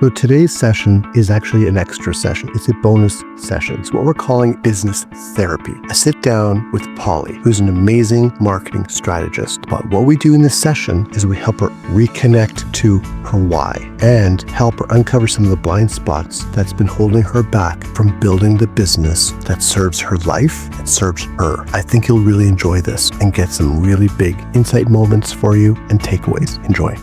So today's session is actually an extra session. It's a bonus session. It's what we're calling business therapy. I sit down with Pauly, who's an amazing marketing strategist. But what we do in this session is we help her reconnect to her why and help her uncover some of the blind spots that's been holding her back from building the business that serves her life and serves her. I think you'll really enjoy this and get some really big insight moments for you and takeaways. Enjoy.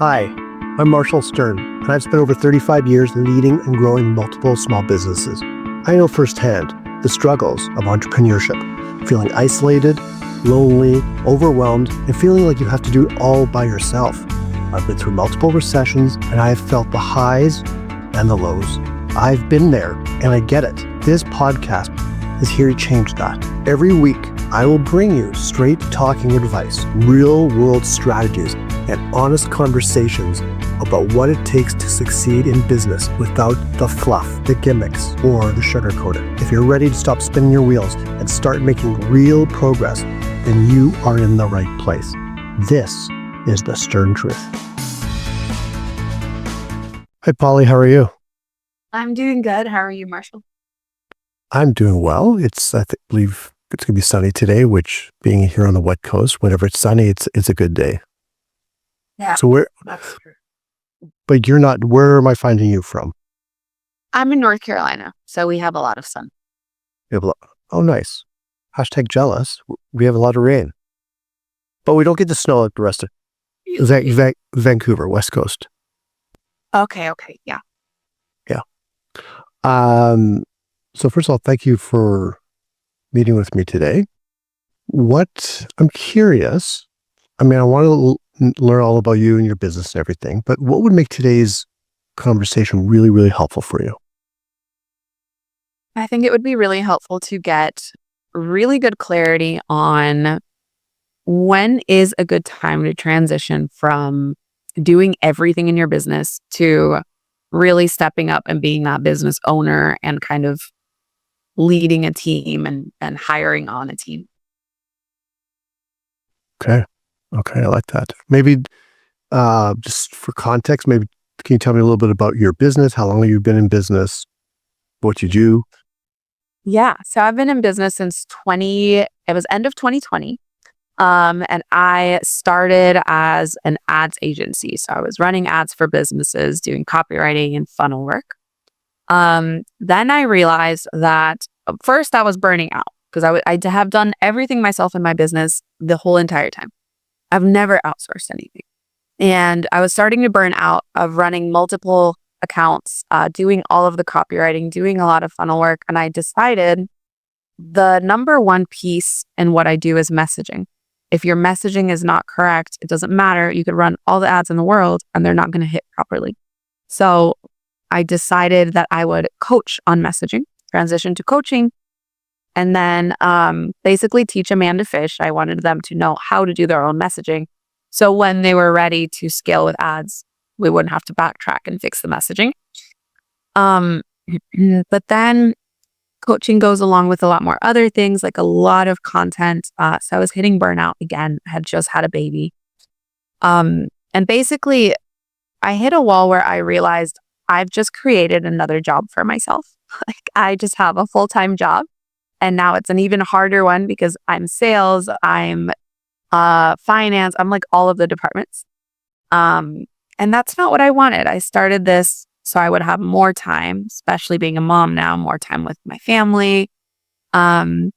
Hi, I'm Marshall Stern, and I've spent over 35 years leading and growing multiple small businesses. I know firsthand the struggles of entrepreneurship, feeling isolated, lonely, overwhelmed, and feeling like you have to do it all by yourself. I've been through multiple recessions, and I have felt the highs and the lows. I've been there, and I get it. This podcast is here to change that. Every week, I will bring you straight talking advice, real-world strategies, and honest conversations about what it takes to succeed in business without the fluff, the gimmicks, or the sugarcoating. If you're ready to stop spinning your wheels and start making real progress, then you are in the right place. This is the Stern Truth. Hi, Pauly. How are you? I'm doing good. How are you, Marshall? I'm doing well. I believe it's going to be sunny today, which being here on the west coast, whenever it's sunny, it's a good day. Yeah, So that's true. but you're not, where am I finding you from? I'm in North Carolina, so we have a lot of sun. Oh, nice. Hashtag jealous. We have a lot of rain, but we don't get the snow like the rest of Vancouver, West Coast. Okay, yeah. So first of all, thank you for meeting with me today. I'm curious. I want to learn all about you and your business and everything, but what would make today's conversation really, really helpful for you? I think it would be really helpful to get really good clarity on when is a good time to transition from doing everything in your business to really stepping up and being that business owner and kind of leading a team and hiring on a team. Okay, I like that. Maybe just for context, maybe can you tell me a little bit about your business? How long have you been in business? What you do? Yeah, so I've been in business since it was end of 2020. And I started as an ads agency. So I was running ads for businesses, doing copywriting and funnel work. Then I realized that first I was burning out because I have done everything myself in my business the whole entire time. I've never outsourced anything. And I was starting to burn out of running multiple accounts, doing all of the copywriting, doing a lot of funnel work. And I decided the number one piece in what I do is messaging. If your messaging is not correct, it doesn't matter. You could run all the ads in the world and they're not going to hit properly. So I decided that I would coach on messaging, transition to coaching, and then basically teach a man to fish. I wanted them to know how to do their own messaging. So when they were ready to scale with ads, we wouldn't have to backtrack and fix the messaging. But then coaching goes along with a lot more other things, like a lot of content. So I was hitting burnout again. I had just had a baby. And basically, I hit a wall where I realized I've just created another job for myself. Like I just have a full-time job. And now it's an even harder one because I'm sales, I'm finance, I'm like all of the departments. And that's not what I wanted. I started this so I would have more time, especially being a mom now, more time with my family. And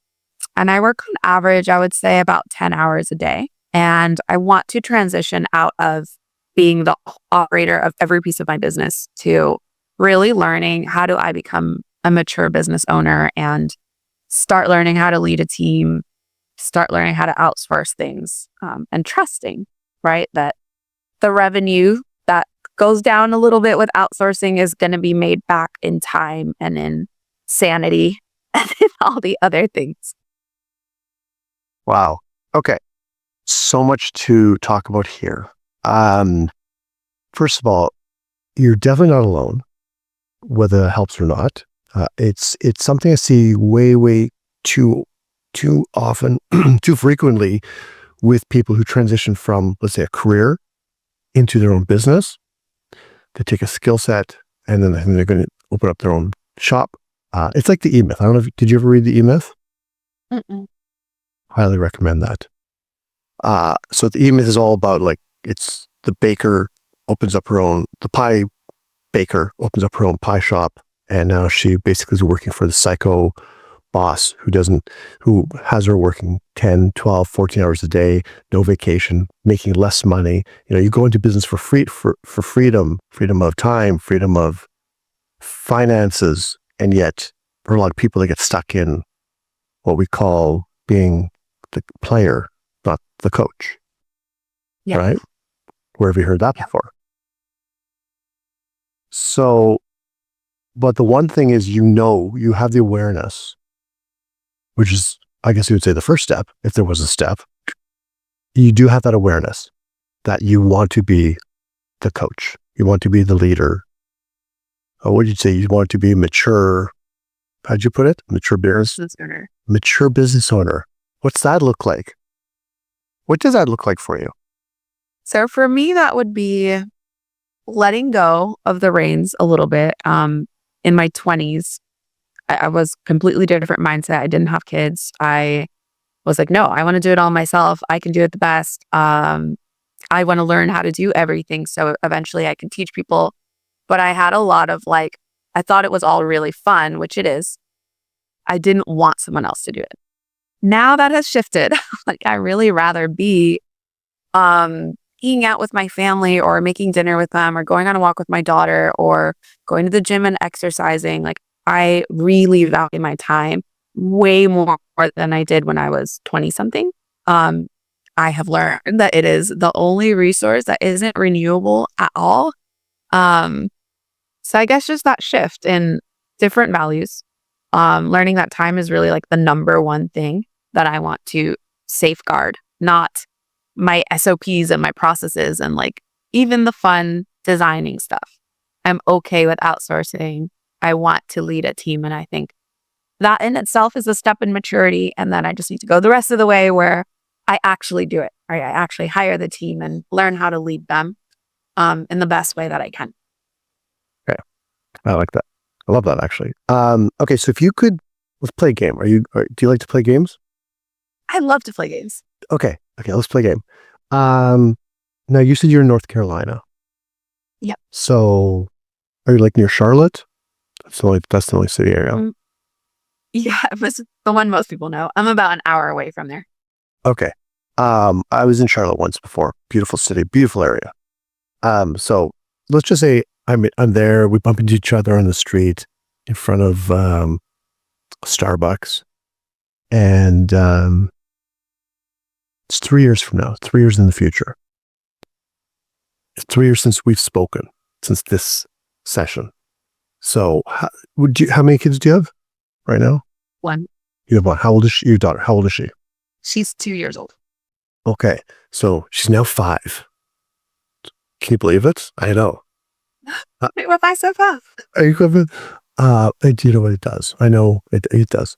I work on average, I would say about 10 hours a day. And I want to transition out of being the operator of every piece of my business to really learning how do I become a mature business owner and start learning how to lead a team, start learning how to outsource things, and trusting, right? That the revenue that goes down a little bit with outsourcing is going to be made back in time and in sanity and in all the other things. Wow. Okay. So much to talk about here. First of all, you're definitely not alone, whether it helps or not. It's something I see way too often, too frequently with people who transition from, let's say, a career into their own business. They take a skill set and then they're going to open up their own shop. It's like the E-Myth. I don't know did you ever read the E-Myth? Mm-mm. Highly recommend that. So the E-Myth is all about it's the pie baker opens up her own pie shop, and now she basically is working for the psycho boss who has her working 10, 12, 14 hours a day, no vacation, making less money. You go into business for freedom of time, freedom of finances, and yet for a lot of people, they get stuck in what we call being the player, not the coach. Yeah. Right? Where have you heard that before? So, but the one thing is, you have the awareness, which is, I guess you would say, the first step, if there was a step. You do have that awareness that you want to be the coach. You want to be the leader. What did you say? You want to be mature. How'd you put it? Mature business owner. Mature business owner. What's that look like? What does that look like for you? So for me, that would be letting go of the reins a little bit. In my 20s, I was completely different mindset. I didn't have kids. I was like, no, I want to do it all myself. I can do it the best. I want to learn how to do everything. So eventually I can teach people. But I had a lot of I thought it was all really fun, which it is. I didn't want someone else to do it. Now that has shifted. I really rather be hanging out with my family or making dinner with them or going on a walk with my daughter or going to the gym and exercising. I really value my time way more than I did when I was 20 something. I have learned that it is the only resource that isn't renewable at all. So I guess just that shift in different values, learning that time is really the number one thing that I want to safeguard, not my SOPs and my processes and even the fun designing stuff. I'm okay with outsourcing. I want to lead a team. And I think that in itself is a step in maturity. And then I just need to go the rest of the way where I actually do it. Right? I actually hire the team and learn how to lead them in the best way that I can. Okay. I like that. I love that, actually. Okay. So if you could, let's play a game. Do you like to play games? I love to play games. Okay. Let's play a game. Now you said you're in North Carolina. Yep. So are you near Charlotte? That's the only city area. Yeah, it's the one most people know. I'm about an hour away from there. Okay. I was in Charlotte once before. Beautiful city, beautiful area. So let's just say I'm there. We bump into each other on the street in front of Starbucks, and it's 3 years from now. 3 years in the future. It's 3 years since we've spoken, since this session. So, how many kids do you have right now? One. You have one. How old is your daughter? How old is she? She's 2 years old. Okay, so she's now 5. Can you believe it? I know. Wait, what I so fast? Are you coming? Do you know what it does? I know it does.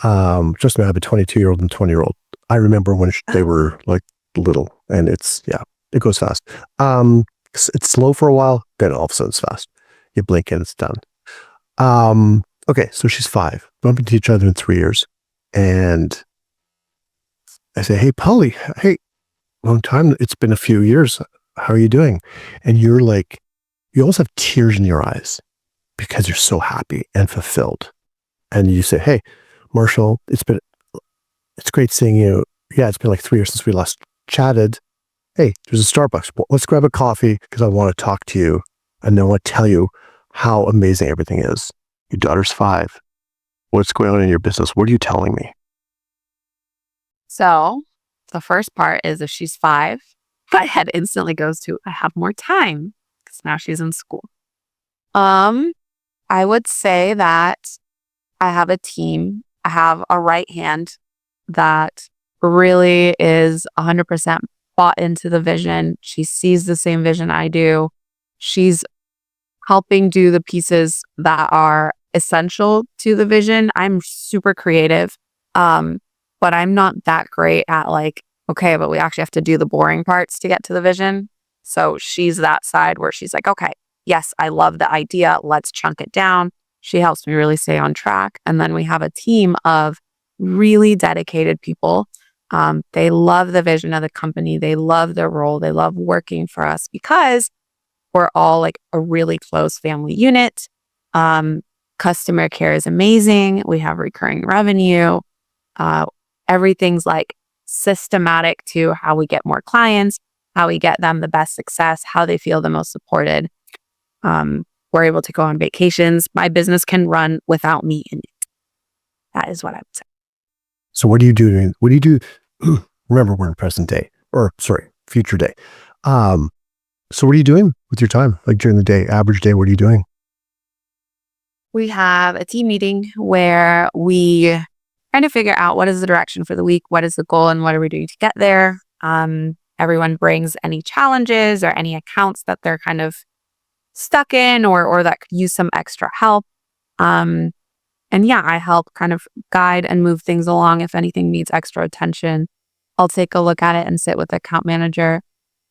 Trust me, I have a 22-year-old and 20-year-old. I remember when they were little, and it goes fast. It's slow for a while, then all of a sudden it's fast. You blink and it's done. Okay, so she's 5. Bump into each other in 3 years, and I say, "Hey, Pauly, hey, long time. It's been a few years. How are you doing?" And you're you almost have tears in your eyes because you're so happy and fulfilled. And you say, "Hey, Marshall, it's great seeing you. Yeah, it's been 3 years since we last chatted. Hey, there's a Starbucks. Let's grab a coffee because I want to talk to you and I want to tell you how amazing everything is. Your daughter's 5. What's going on in your business? What are you telling me?" So the first part is if she's 5, my head instantly goes to, I have more time because now she's in school. I would say that I have a team. I have a right hand that really is 100% bought into the vision. She sees the same vision I do. She's helping do the pieces that are essential to the vision. I'm super creative, but I'm not that great at okay, but we actually have to do the boring parts to get to the vision. So she's that side where she's like, okay, yes, I love the idea. Let's chunk it down. She helps me really stay on track. And then we have a team of really dedicated people. They love the vision of the company. They love their role. They love working for us because we're all like a really close family unit. Customer care is amazing. We have recurring revenue. Everything's like systematic to how we get more clients, how we get them the best success, how they feel the most supported. We're able to go on vacations. My business can run without me in it. That is what I would say. So what do you do? What do you do? Remember, we're in present day, or sorry, future day. So what are you doing with your time? Like during the day, average day, what are you doing? We have a team meeting where we kind of figure out what is the direction for the week, what is the goal, and what are we doing to get there. Everyone brings any challenges or any accounts that they're kind of stuck in or that could use some extra help. And yeah, I help kind of guide and move things along. If anything needs extra attention, I'll take a look at it and sit with the account manager.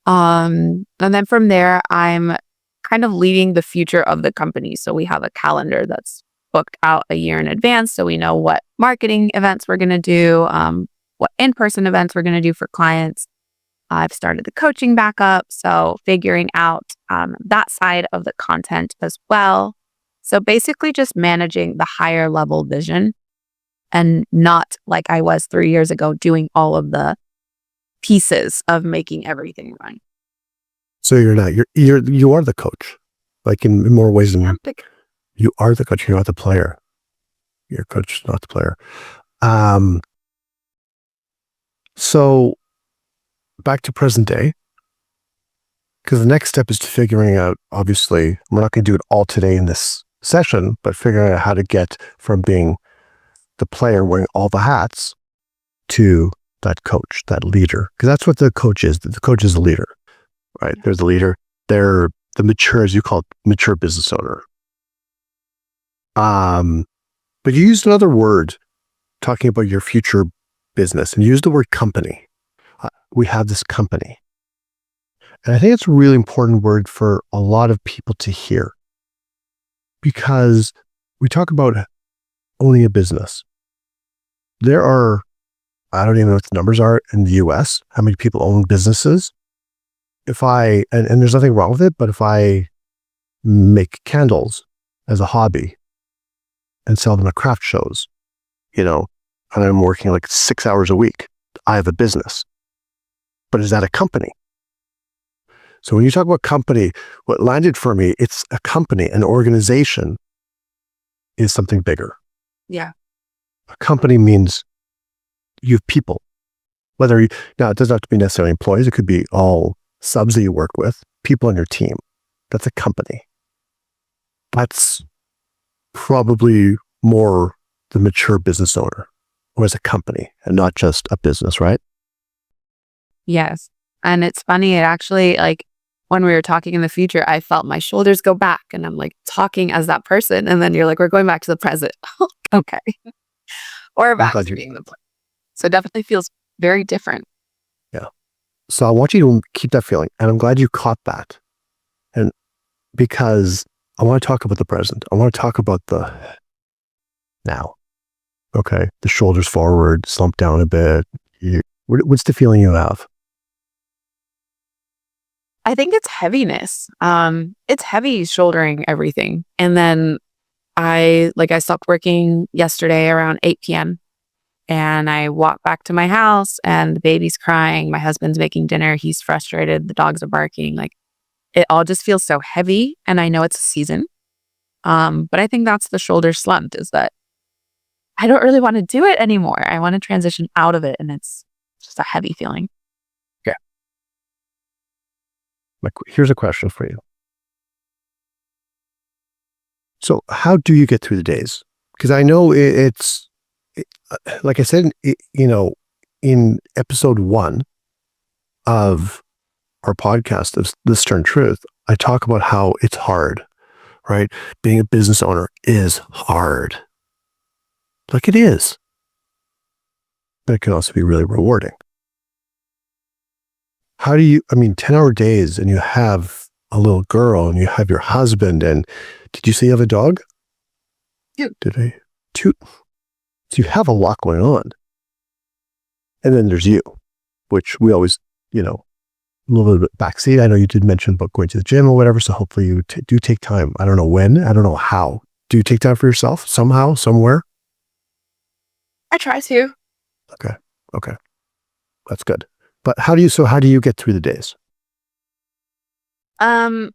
And then from there, I'm kind of leading the future of the company. So we have a calendar that's booked out a year in advance. So we know what marketing events we're going to do, what in-person events we're going to do for clients. I've started the coaching back up. So figuring out that side of the content as well. So basically just managing the higher level vision and not like I was 3 years ago doing all of the pieces of making everything run. So you are the coach, like in more ways than you are the coach. You're not the player. You're coach, not the player. So back to present day, because the next step is to figuring out, obviously, we're not going to do it all today in this session, but figuring out how to get from being the player wearing all the hats to that coach, that leader. Because that's what the coach is. The coach is the leader, right? They're the leader. They're the mature, as you call it, mature business owner. But you used another word talking about your future business, and you used the word company. We have this company. And I think it's a really important word for a lot of people to hear, because we talk about owning a business. There are, I don't even know what the numbers are in the US, how many people own businesses. And there's nothing wrong with it, but if I make candles as a hobby and sell them at craft shows, and I'm working like 6 hours a week, I have a business. But is that a company? So when you talk about company, what landed for me, it's a company, an organization is something bigger. Yeah. A company means you have people. Now, it doesn't have to be necessarily employees. It could be all subs that you work with, people on your team. That's a company. That's probably more the mature business owner, or as a company and not just a business, right? Yes. And it's funny, it actually, like, when we were talking in the future, I felt my shoulders go back and I'm like talking as that person. And then you're like, we're going back to the present. Okay. Or back to being the player. So it definitely feels very different. Yeah. So I want you to keep that feeling. And I'm glad you caught that. And because I want to talk about the present. I want to talk about the now. Okay. The shoulders forward, slump down a bit. What's the feeling you have? I think it's heaviness. It's heavy shouldering everything. And then I stopped working yesterday around 8 p.m. and I walked back to my house and the baby's crying. My husband's making dinner. He's frustrated. The dogs are barking. Like, it all just feels so heavy. And I know it's a season. But I think that's the shoulder slump, is that I don't really want to do it anymore. I want to transition out of it. And it's just a heavy feeling. Okay. Here's a question for you. So how do you get through the days? Because I know it's like I said, in episode 1 of our podcast of The Stern Truth, I talk about how it's hard, right? Being a business owner is hard. Like, it is. But it can also be really rewarding. how do you, 10-hour days and you have a little girl and you have your husband and did you say you have a dog? Two. Did I? Two. So you have a lot going on. And then there's you, which we always, a little bit backseat. I know you did mention about going to the gym or whatever. So hopefully you do take time. I don't know when, I don't know how. Do you take time for yourself somehow, somewhere? I try to. Okay. Okay. That's good. But how do you get through the days? I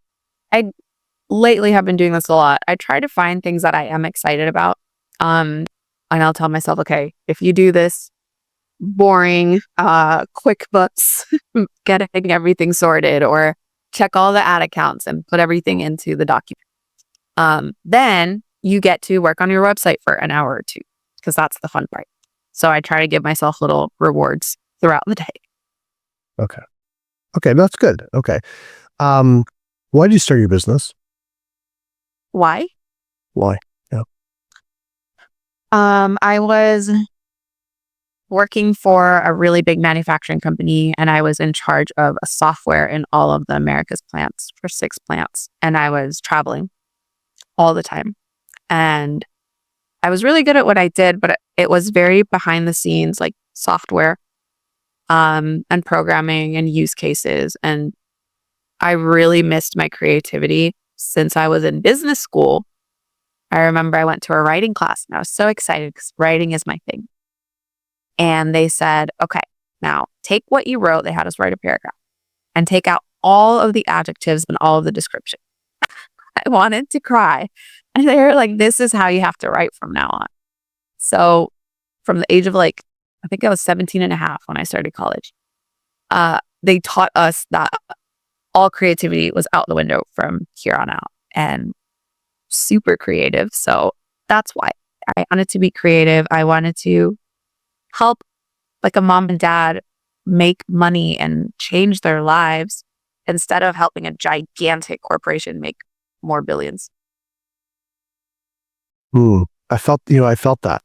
lately have been doing this a lot. I try to find things that I am excited about. And I'll tell myself, okay, if you do this boring, QuickBooks, getting everything sorted, or check all the ad accounts and put everything into the document. Then you get to work on your website for an hour or two, because that's the fun part. So I try to give myself little rewards throughout the day. Okay. Okay. That's good. Okay. Why did you start your business? Why? Why? Yeah. I was working for a really big manufacturing company, and I was in charge of a software in all of the Americas plants for 6 plants. And I was traveling all the time. And I was really good at what I did, but it was very behind the scenes, like software, and programming and use cases. And I really missed my creativity since I was in business school. I remember I went to a writing class and I was so excited because writing is my thing. And they said, okay, now take what you wrote. They had us write a paragraph and take out all of the adjectives and all of the description. I wanted to cry. And they were like, this is how you have to write from now on. So from the age of I think I was 17 and a half when I started college, they taught us that all creativity was out the window from here on out, and super creative. So that's why I wanted to be creative. I wanted to help like a mom and dad make money and change their lives instead of helping a gigantic corporation make more billions. I felt that.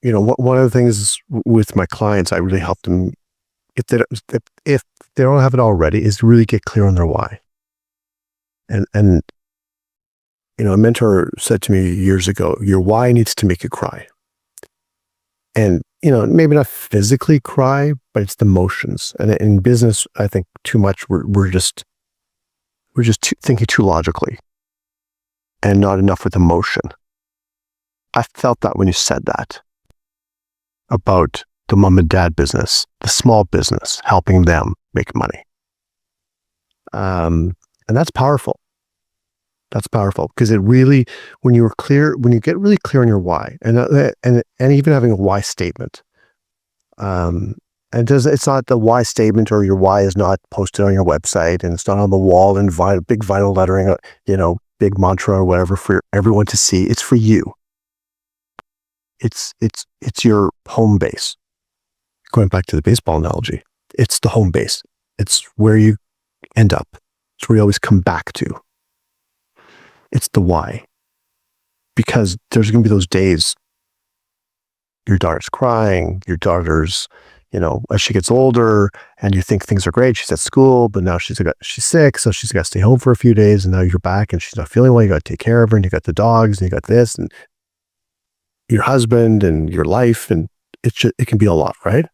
One of the things with my clients, I really help them if they don't have it already, is really get clear on their why. And a mentor said to me years ago, your why needs to make you cry. And maybe not physically cry, but it's the emotions. And in business, I think too much we're just thinking too logically, and not enough with emotion. I felt that when you said that about the mom and dad business, the small business, helping them make money. And that's powerful. That's powerful because it really, when you get really clear on your why, and even having a why statement, it's not the why statement, or your why is not posted on your website and it's not on the wall in big vinyl lettering, big mantra or whatever for everyone to see. It's for you. It's your home base. Going back to the baseball analogy, it's the home base. It's where you end up. It's where you always come back to. It's the why. Because there's going to be those days your daughter's crying, your daughter's, as she gets older and you think things are great, she's at school, but now she's sick, so she's got to stay home for a few days, and now you're back and she's not feeling well. You got to take care of her, and you got the dogs, and you got this, and your husband, and your life, and it can be a lot, right?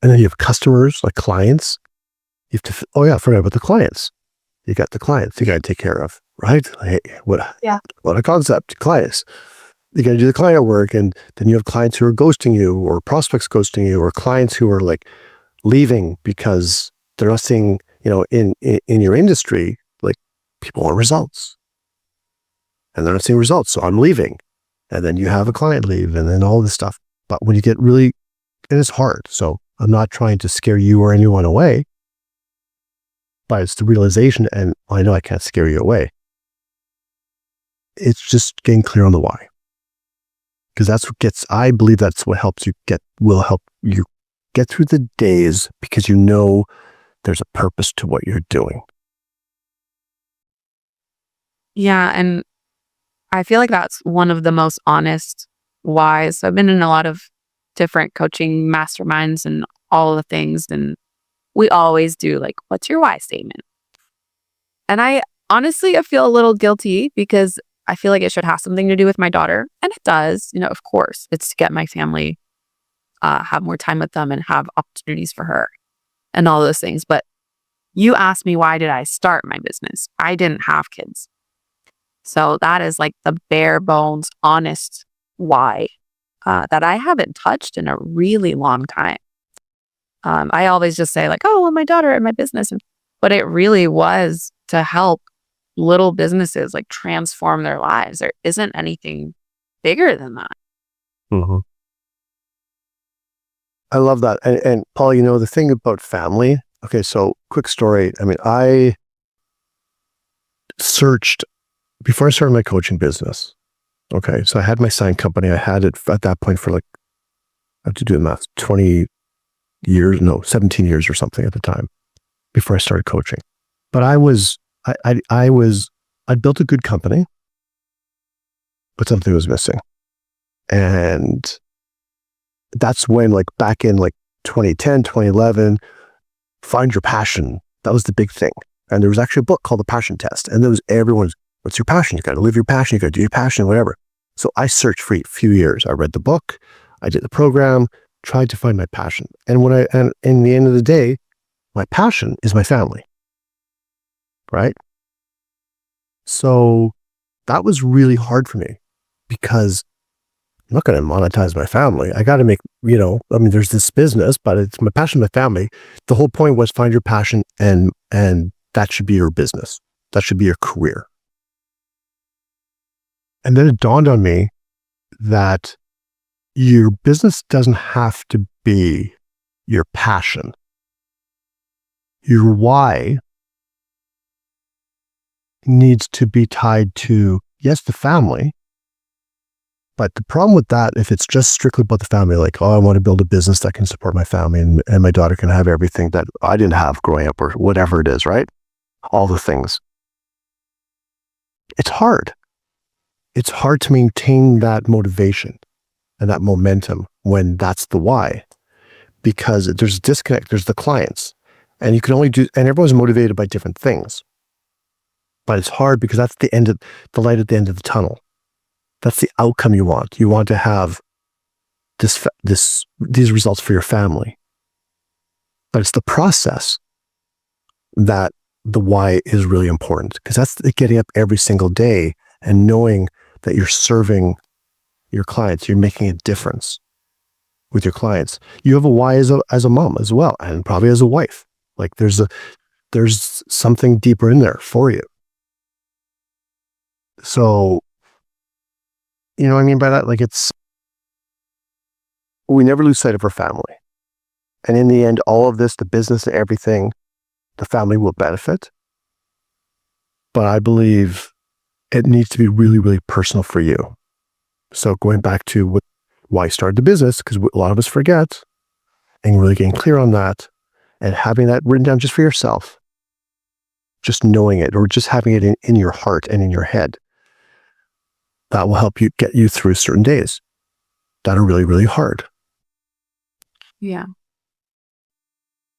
And then you have customers, like clients. You have to, I forgot about the clients. You got the clients you got to take care of, right? Hey, what a concept, clients. You got to do the client work, and then you have clients who are ghosting you, or prospects ghosting you, or clients who are like leaving because they're not seeing, in your industry, like people want results, and they're not seeing results, so I'm leaving. And then you have a client leave, and then all this stuff. But when you get really, and it's hard. So I'm not trying to scare you or anyone away, but it's the realization, and I know I can't scare you away. It's just getting clear on the why. Because I believe that's what will help you get through the days, because there's a purpose to what you're doing. Yeah. And I feel like that's one of the most honest whys. I've been in a lot of different coaching masterminds and all the things. And we always do like, what's your why statement? And I honestly, I feel a little guilty because I feel like it should have something to do with my daughter. And it does, of course, it's to get my family, have more time with them and have opportunities for her and all those things. But you asked me, why did I start my business? I didn't have kids. So that is like the bare bones, honest why that I haven't touched in a really long time. I always just say like, oh, well, my daughter and my business. But it really was to help little businesses like transform their lives. There isn't anything bigger than that. Mm-hmm. I love that. And Paul, the thing about family. Okay, so quick story. I mean, I searched before I started my coaching business. Okay, so I had my sign company. I had it at that point for like, I have to do the math, 17 years or something at the time before I started coaching. But I built a good company, but something was missing. And that's when, like back in like 2010, 2011, find your passion. That was the big thing. And there was actually a book called The Passion Test. And there was what's your passion? You got to live your passion. You got to do your passion, whatever. So I searched for a few years. I read the book. I did the program, tried to find my passion. And in the end of the day, my passion is my family. Right? So that was really hard for me because I'm not going to monetize my family. I got to make, there's this business, but it's my passion, my family. The whole point was find your passion and that should be your business. That should be your career. And then it dawned on me that your business doesn't have to be your passion. Your why needs to be tied to, yes, the family. But the problem with that, if it's just strictly about the family, like, oh, I want to build a business that can support my family and my daughter can have everything that I didn't have growing up or whatever it is, right? All the things. It's hard. It's hard to maintain that motivation and that momentum when that's the why, because there's a disconnect. There's the clients, and you can only and everyone's motivated by different things. But it's hard because that's the light at the end of the tunnel. That's the outcome you want. You want to have these results for your family. But it's the process that the why is really important, because that's getting up every single day and knowing that you're serving your clients. You're making a difference with your clients. You have a why as a mom as well, and probably as a wife. Like there's something deeper in there for you. So, you know what I mean by that? Like we never lose sight of our family. And in the end, all of this, the business and everything, the family will benefit. But I believe it needs to be really, really personal for you. So going back to why I started the business, because a lot of us forget, and really getting clear on that and having that written down just for yourself, just knowing it or just having it in your heart and in your head, that will help you get you through certain days that are really, really hard. Yeah.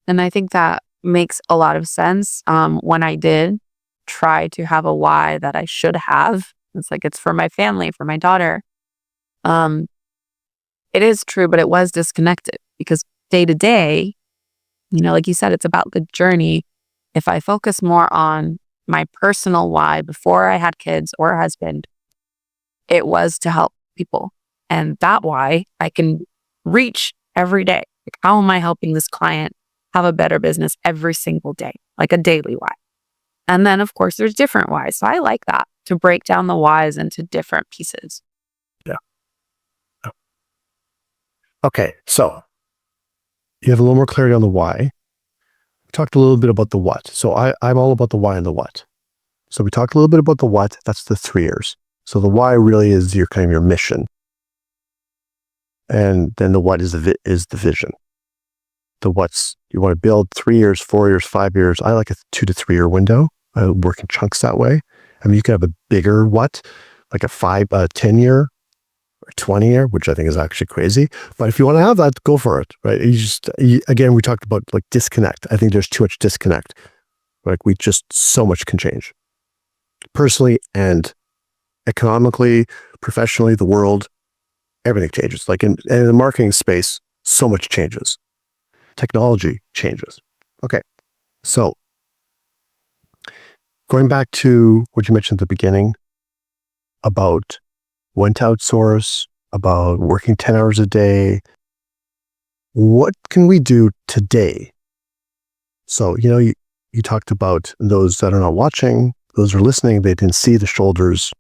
And I think that makes a lot of sense. When I did try to have a why that I should have, it's for my family, for my daughter. It is true, but it was disconnected because day to day, like you said, it's about the journey. If I focus more on my personal why before I had kids or a husband, it was to help people. And that why I can reach every day. Like, how am I helping this client have a better business every single day? Like a daily why. And then, of course, there's different whys. So I like that, to break down the whys into different pieces. Yeah. Okay. So you have a little more clarity on the why. We talked a little bit about the what. So I'm all about the why and the what. So we talked a little bit about the what. That's the 3 years. So the why really is your mission. And then the what is the vision. The what's, you want to build 3 years, 4 years, 5 years. I like a 2 to 3 year window. I work in chunks that way. I mean, you can have a bigger what, like a 10 year or 20-year, which I think is actually crazy. But if you want to have that, go for it, right? Again, we talked about like disconnect. I think there's too much disconnect. Like so much can change personally and economically, professionally, the world, everything changes. Like in the marketing space, so much changes. Technology changes. Okay. So going back to what you mentioned at the beginning about when to outsource, about working 10 hours a day, what can we do today? So, you talked about those that are not watching, those who are listening, they didn't see the shoulders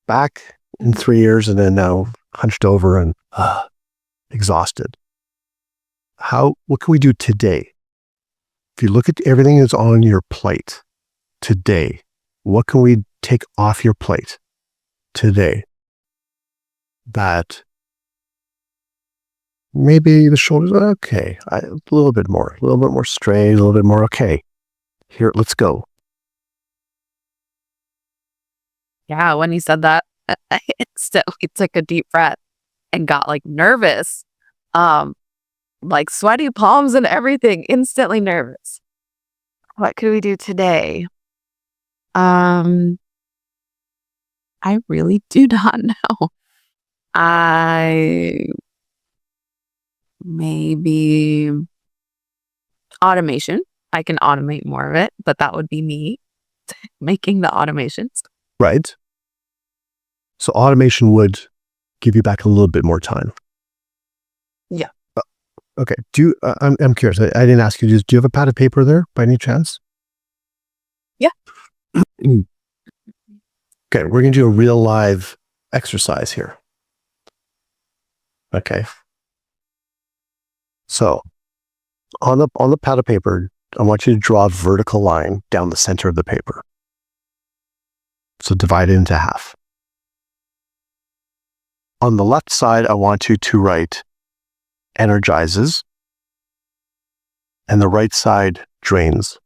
back in 3 years and then now hunched over and exhausted. What can we do today? If you look at everything that's on your plate today, what can we take off your plate today that maybe the shoulders are okay, a little bit more straight, a little bit more okay. Here, let's go. Yeah, when he said that, I instantly took a deep breath and got like nervous. Like sweaty palms and everything, instantly nervous. What could we do today? I really do not know. Maybe automation. I can automate more of it, but that would be me making the automations. Right. So automation would give you back a little bit more time. Yeah. Okay. I'm curious. I didn't ask you. Do you have a pad of paper there by any chance? Yeah. Okay. We're going to do a real live exercise here. Okay. So on the pad of paper, I want you to draw a vertical line down the center of the paper. So divide it into half. On the left side, I want you to write energizes, and the right side drains.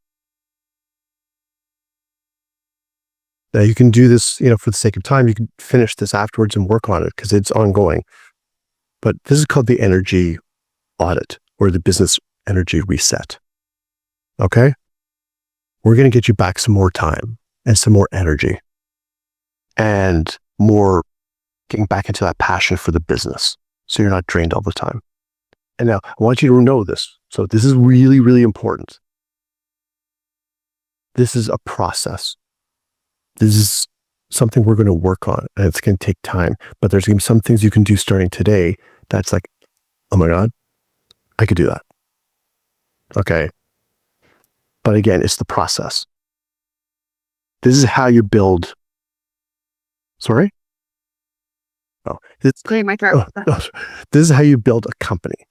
Now you can do this, for the sake of time, you can finish this afterwards and work on it because it's ongoing. But this is called the energy audit or the business energy reset. Okay? We're going to get you back some more time and some more energy and more getting back into that passion for the business so you're not drained all the time. And now I want you to know this. So this is really, really important. This is a process. This is something we're going to work on, and it's going to take time. But there's going to be some things you can do starting today that's like, oh my God, I could do that. Okay. But again, it's the process. This is how you build. Sorry? Oh, it's clearing my throat. This is how you build a company.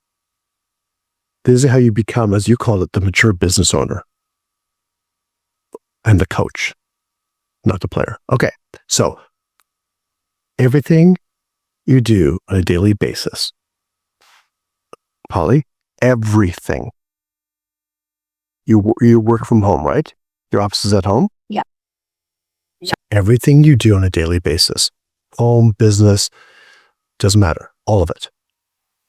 This is how you become, as you call it, the mature business owner and the coach, not the player. Okay. So everything you do on a daily basis, Pauly, everything. You work from home, right? Your office is at home? Yeah. Everything you do on a daily basis, home, business, doesn't matter, all of it.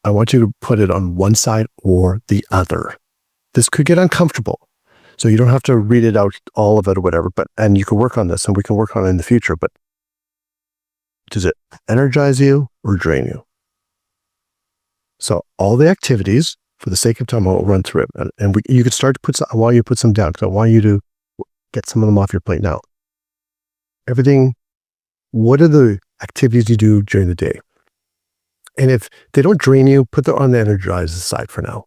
I want you to put it on one side or the other. This could get uncomfortable, so you don't have to read it out, all of it or whatever, and you can work on this and we can work on it in the future, but does it energize you or drain you? So all the activities, for the sake of time, I'll run through it. And you can start to put some, I want you to put some down because I want you to get some of them off your plate now. Everything, what are the activities you do during the day? And if they don't drain you, put them on the energized side for now.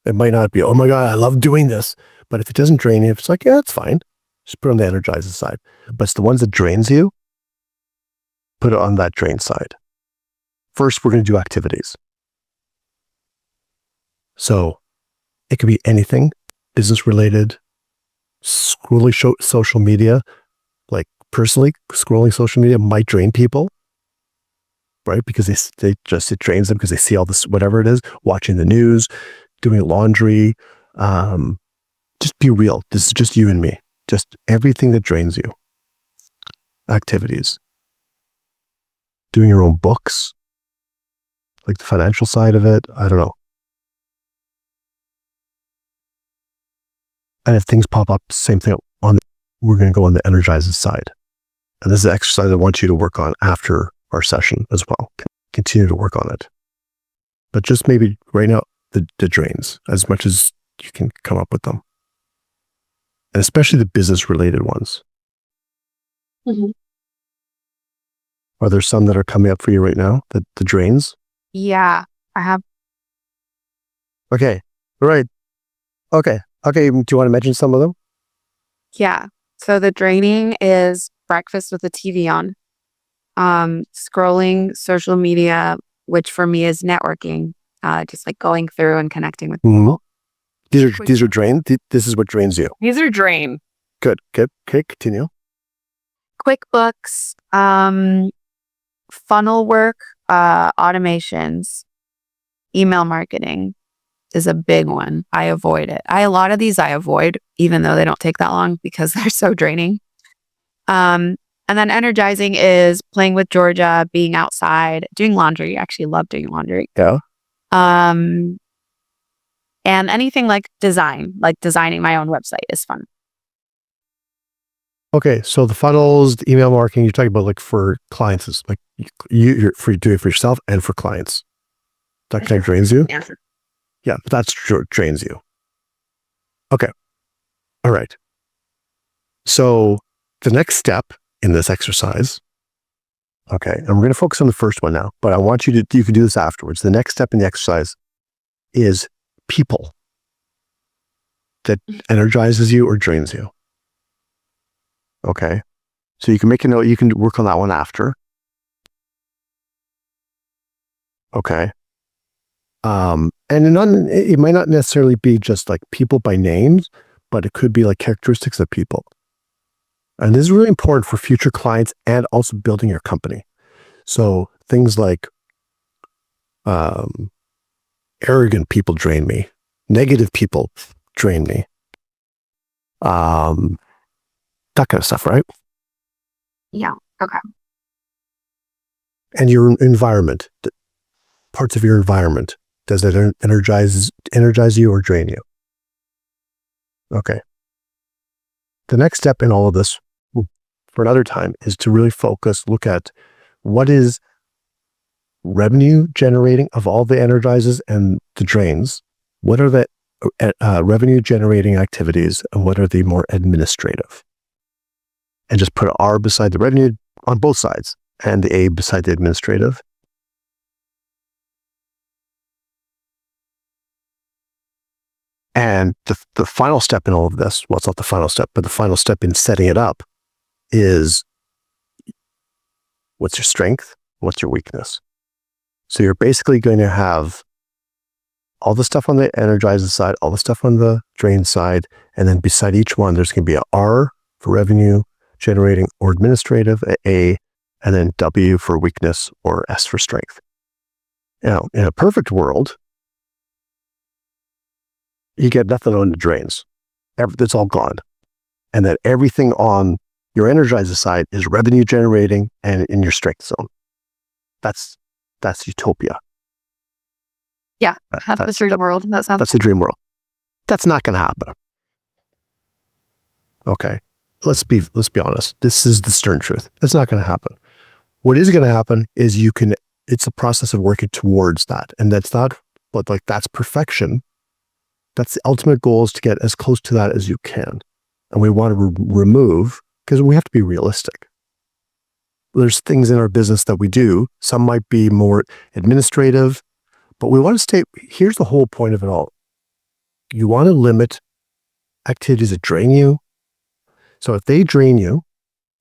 It might not be, oh my God, I love doing this. But if it doesn't drain you, if it's like, yeah, it's fine. Just put it on the energized side. But it's the ones that drains you, put it on that drain side. First, we're going to do activities. So it could be anything, business related, scrolling social media. Like personally, scrolling social media might drain people, right? Because it drains them because they see all this, whatever it is, watching the news, doing laundry. Just be real. This is just you and me. Just everything that drains you. Activities. doing your own books, like the financial side of it. I don't know. And if things pop up, same thing we're going to go on the energizes side. And this is an exercise I want you to work on after our session as well. Continue to work on it. But just maybe right now, the drains, as much as you can come up with them. And especially the business related ones. Mm-hmm. Are there some that are coming up for you right now? The drains? Yeah, I have. Okay. Right. Okay. Do you want to mention some of them? Yeah. So the draining is breakfast with the TV on, scrolling social media, which for me is networking, just like going through and connecting with people. These are drained. This is what drains you. These are drain. Good. Okay. Continue. QuickBooks, funnel work, automations, email marketing is a big one. I avoid it. A lot of these I avoid, even though they don't take that long because they're so draining. And then energizing is playing with Georgia, being outside, doing laundry. I actually love doing laundry. Yeah. And anything like design, like designing my own website is fun. Okay, so the funnels, the email marketing, you're talking about like for clients, is like you're doing it for yourself and for clients. That kind of drains you? Yeah, but that's drains you. Okay. All right. So the next step in this exercise, okay, and we're going to focus on the first one now, but I want you can do this afterwards. The next step in the exercise is people that energizes you or drains you. Okay. So you can make a note, you can work on that one after. Okay. And it might not necessarily be just like people by names, but it could be like characteristics of people. And this is really important for future clients and also building your company. So things like arrogant people drain me. Negative people drain me. That kind of stuff, right? Yeah. Okay. And your environment, parts of your environment, does it energize you or drain you? Okay. The next step in all of this for another time is to really look at what is revenue generating of all the energizes and the drains. What are the revenue generating activities and what are the more administrative? And just put an R beside the revenue on both sides and the A beside the administrative. And the final step in all of this, well, it's not the final step, but the final step in setting it up is what's your strength? What's your weakness? So you're basically going to have all the stuff on the energizer side, all the stuff on the drain side, and then beside each one, there's going to be a R for revenue generating or administrative, A, and then W for weakness or S for strength. Now, in a perfect world, you get nothing on the drains. It's all gone. And then everything on your energizer side is revenue generating and in your strength zone. That's utopia. Yeah, that's the dream world. That's the dream world. That's not going to happen. Okay, let's be honest. This is the stern truth. It's not going to happen. What is going to happen is it's a process of working towards that, and that's not, but like that's perfection. That's the ultimate goal, is to get as close to that as you can, and we want to remove, because we have to be realistic. There's things in our business that we do. Some might be more administrative. But we want to stay, here's the whole point of it all. You want to limit activities that drain you. So if they drain you,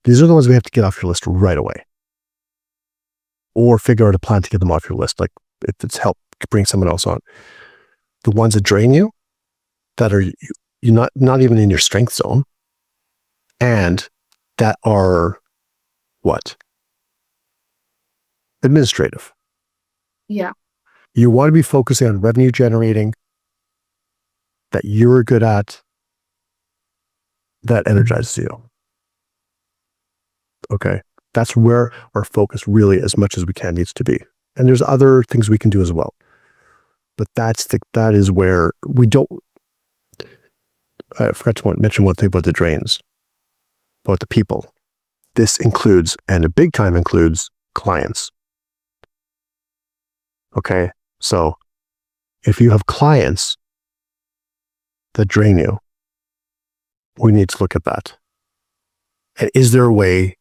these are the ones we have to get off your list right away. Or figure out a plan to get them off your list. Like if it's help, bring someone else on. The ones that drain you, that are you're not even in your strength zone, and that are what? Administrative. Yeah. You want to be focusing on revenue generating that you're good at, that energizes you. Okay. That's where our focus really, as much as we can, needs to be. And there's other things we can do as well. But that is where we don't. I forgot to mention one thing about the drains, about the people. This includes, and a big time includes, clients. Okay, so if you have clients that drain you, we need to look at that. And is there a way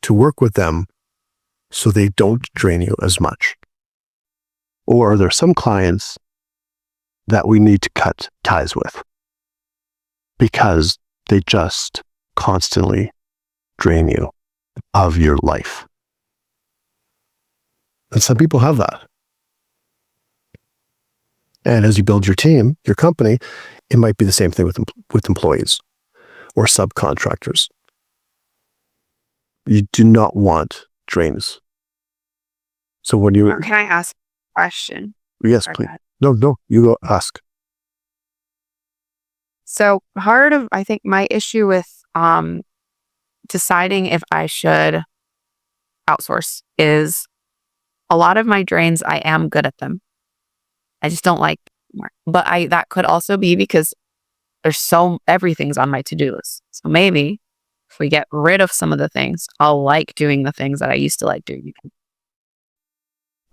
to work with them so they don't drain you as much? Or are there some clients that we need to cut ties with because they just constantly drain you of your life? And some people have that. And as you build your team, your company, it might be the same thing with employees or subcontractors. You do not want drains. So when you... Can I ask a question? Yes, please. No, you go ask. So part of, I think, my issue with deciding if I should outsource is a lot of my drains, I am good at them. I just don't like more. But that could also be because everything's on my to-do list. So maybe if we get rid of some of the things, I'll like doing the things that I used to like doing.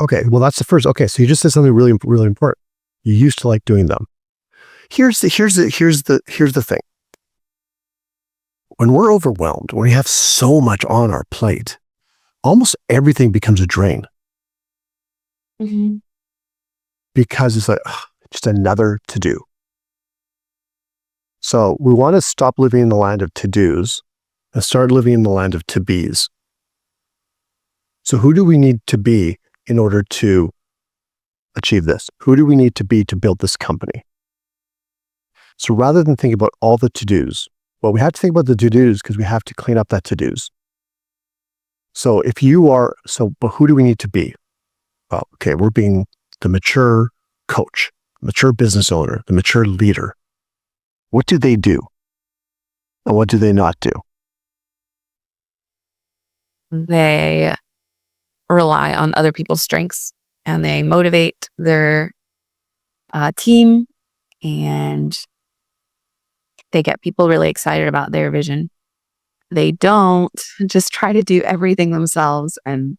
Okay, well, that's the first. Okay, so you just said something really, really important. You used to like doing them. Here's the thing. When we're overwhelmed, when we have so much on our plate, almost everything becomes a drain. Mm-hmm. Because it's like just another to do. So we want to stop living in the land of to-dos and start living in the land of to-bes. So who do we need to be in order to achieve this? Who do we need to be to build this company? So rather than think about all the to-dos, well, we have to think about the to-dos because we have to clean up that to-dos. So but who do we need to be? Well, okay, we're being the mature coach, mature business owner, the mature leader. What do they do? And what do they not do? They rely on other people's strengths and they motivate their team, and they get people really excited about their vision. They don't just try to do everything themselves and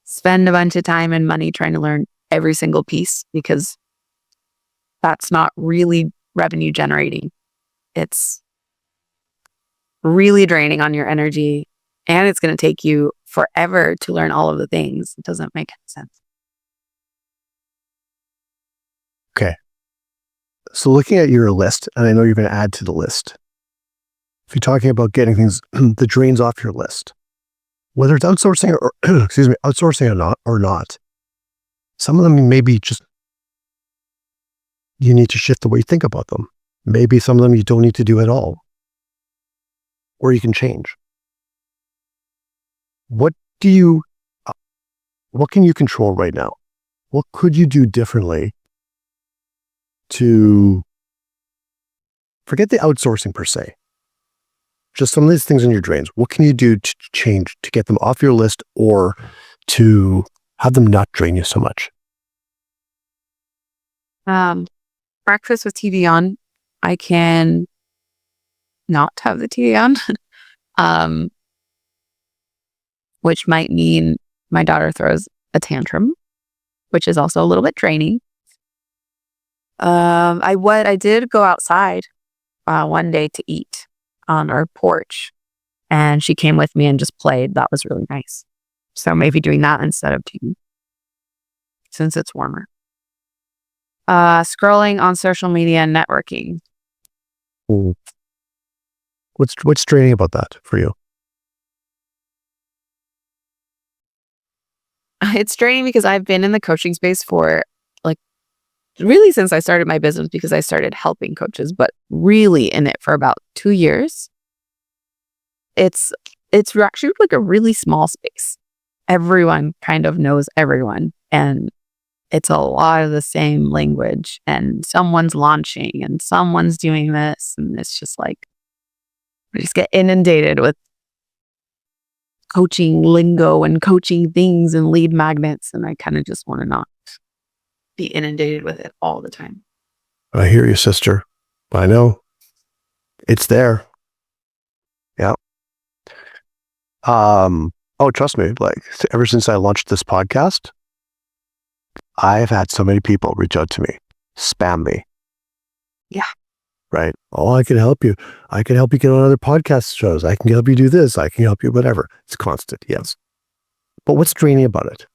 spend a bunch of time and money trying to learn every single piece, because that's not really revenue generating. It's really draining on your energy, and it's going to take you forever to learn all of the things. It doesn't make sense. Okay. So looking at your list, and I know you're going to add to the list, if you're talking about getting things, the drains off your list, whether it's outsourcing or, outsourcing or not, some of them maybe just, you need to shift the way you think about them. Maybe some of them you don't need to do at all, or you can change. What can you control right now? What could you do differently to forget the outsourcing per se? Just some of these things in your drains. What can you do to change, to get them off your list or to have them not drain you so much? Breakfast with TV on. I can not have the TV on, which might mean my daughter throws a tantrum, which is also a little bit draining. I did go outside one day to eat on our porch, and she came with me and just played. That was really nice. So maybe doing that instead of TV, since it's warmer. Scrolling on social media and networking. Ooh. What's draining about that for you? It's draining because I've been in the coaching space for really since I started my business, because I started helping coaches, but really in it for about 2 years. It's actually like a really small space. Everyone kind of knows everyone, and it's a lot of the same language, and someone's launching and someone's doing this, and it's just like, I just get inundated with coaching lingo and coaching things and lead magnets. And I kind of just want to not be inundated with it all the time. I hear you, sister. I know. It's there. Yeah. Oh, trust me, like ever since I launched this podcast, I've had so many people reach out to me, spam me. Yeah. Right. Oh, I can help you. I can help you get on other podcast shows. I can help you do this. I can help you, whatever. It's constant. Yes. But what's draining about it?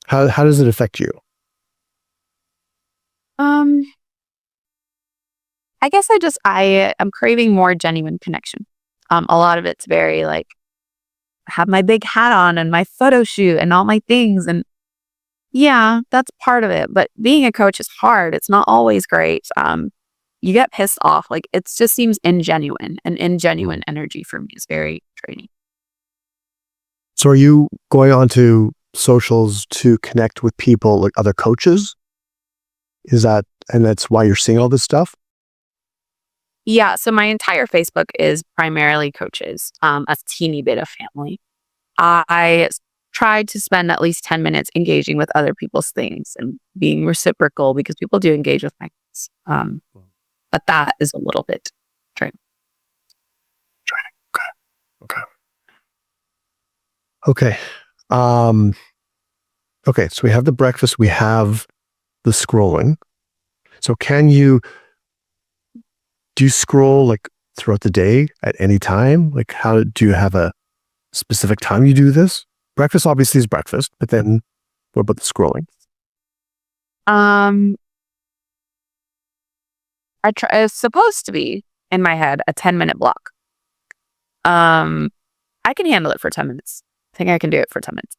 How does it affect you? I guess I'm craving more genuine connection. A lot of it's very like, have my big hat on and my photo shoot and all my things. And yeah, that's part of it. But being a coach is hard. It's not always great. You get pissed off. Like it just seems ingenuine, and ingenuine energy for me is very draining. So are you going on to socials to connect with people like other coaches? And that's why you're seeing all this stuff? Yeah. So my entire Facebook is primarily coaches, a teeny bit of family. I tried to spend at least 10 minutes engaging with other people's things and being reciprocal because people do engage with my things. But that is a little bit draining. Okay. Okay. So we have the breakfast. We have the scrolling. So do you scroll like throughout the day at any time? Like do you have a specific time you do this? Breakfast obviously is breakfast, but then what about the scrolling? It's supposed to be in my head a 10-minute block. I can handle it for 10 minutes. I think I can do it for 10 minutes.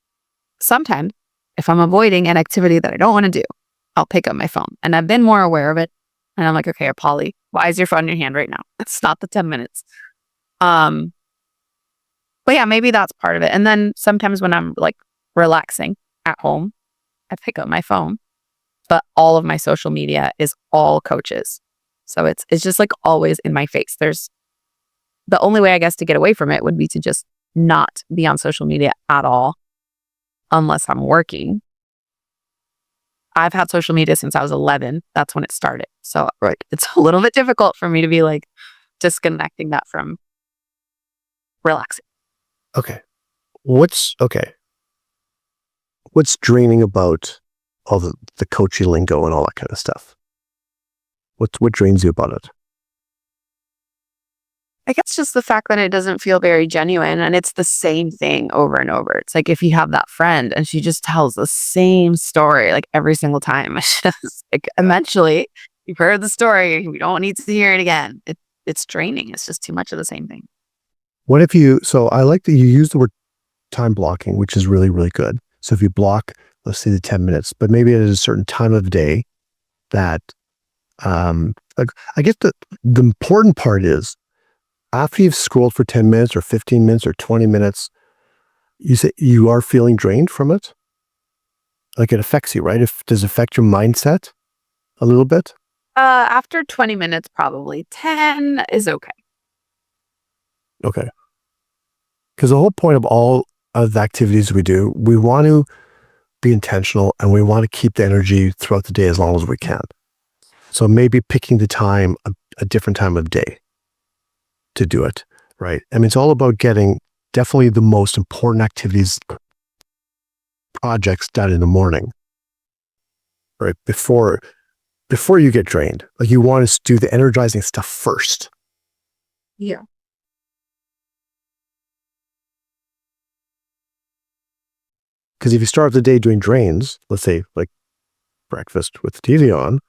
Sometimes if I'm avoiding an activity that I don't want to do, I'll pick up my phone, and I've been more aware of it. And I'm like, okay, Pauly, why is your phone in your hand right now? It's not the 10 minutes. But yeah, maybe that's part of it. And then sometimes when I'm like relaxing at home, I pick up my phone, but all of my social media is all coaches. So it's just like always in my face. The only way I guess to get away from it would be to just not be on social media at all unless I'm working. I've had social media since I was 11. That's when it started. So Right. it's a little bit difficult for me to be like disconnecting that from relaxing. Okay. What's draining about all the coaching lingo and all that kind of stuff? What drains you about it? I guess just the fact that it doesn't feel very genuine, and it's the same thing over and over. It's like if you have that friend and she just tells the same story like every single time. It's just like eventually you've heard the story. We don't need to hear it again. It's draining. It's just too much of the same thing. So I like that you use the word time blocking, which is really, really good. So if you block, let's say the 10 minutes, but maybe at a certain time of day that, like I guess the important part is after you've scrolled for 10 minutes or 15 minutes or 20 minutes, you say you are feeling drained from it. Like it affects you, right? Does it affect your mindset a little bit? After 20 minutes, probably 10 is okay. Okay. Because the whole point of all of the activities we do, we want to be intentional and we want to keep the energy throughout the day as long as we can. So maybe picking the time, a different time of day to do it, right? I mean, it's all about getting definitely the most important activities, projects done in the morning, right? Before you get drained. Like you want to do the energizing stuff first. Yeah. Because if you start the day doing drains, let's say like breakfast with the TV on,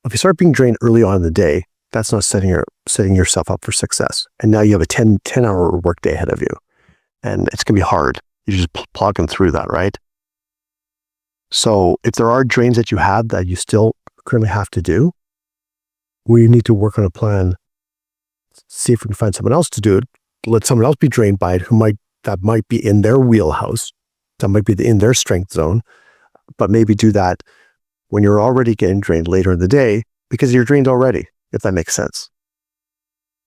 if you start being drained early on in the day, that's not setting yourself up for success. And now you have a 10-hour workday ahead of you. And it's going to be hard. You're just plugging through that, right? So if there are drains that you have that you still currently have to do, we need to work on a plan, see if we can find someone else to do it, let someone else be drained by it that might be in their wheelhouse, that might be in their strength zone, but maybe do that when you're already getting drained later in the day because you're drained already, if that makes sense.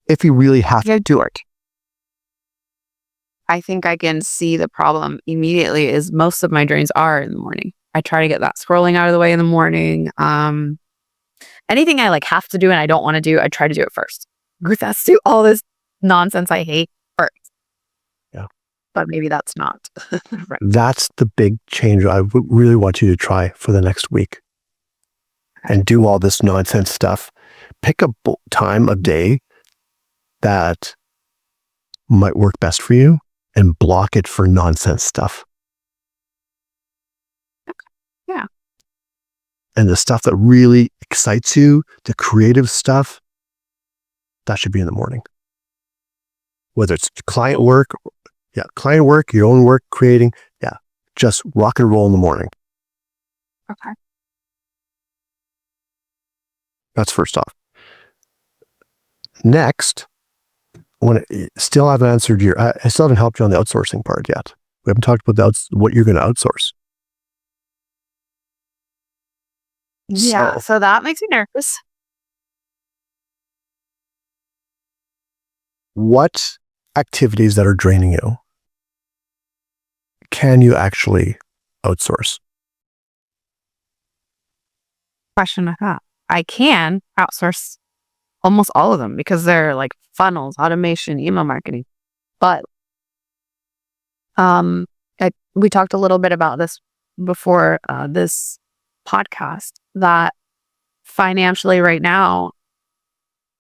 If you really have to do it. I think I can see the problem immediately is most of my drains are in the morning. I try to get that scrolling out of the way in the morning. Anything I have to do and I don't want to do, I try to do it first. Ruth has to do all this nonsense I hate first. Yeah. But maybe that's not. Right. That's the big change I would really want you to try for the next week. And do all this nonsense stuff. Pick a time of day that might work best for you and block it for nonsense stuff. Yeah. And the stuff that really excites you, the creative stuff, that should be in the morning. Whether it's client work, your own work, creating, just rock and roll in the morning. Okay. That's first off. Next, still haven't answered I still haven't helped you on the outsourcing part yet. We haven't talked about what you're going to outsource. Yeah, so that makes me nervous. What activities that are draining you can you actually outsource? Question I have. I can outsource almost all of them because they're like funnels, automation, email marketing. But we talked a little bit about this before this podcast, that financially right now,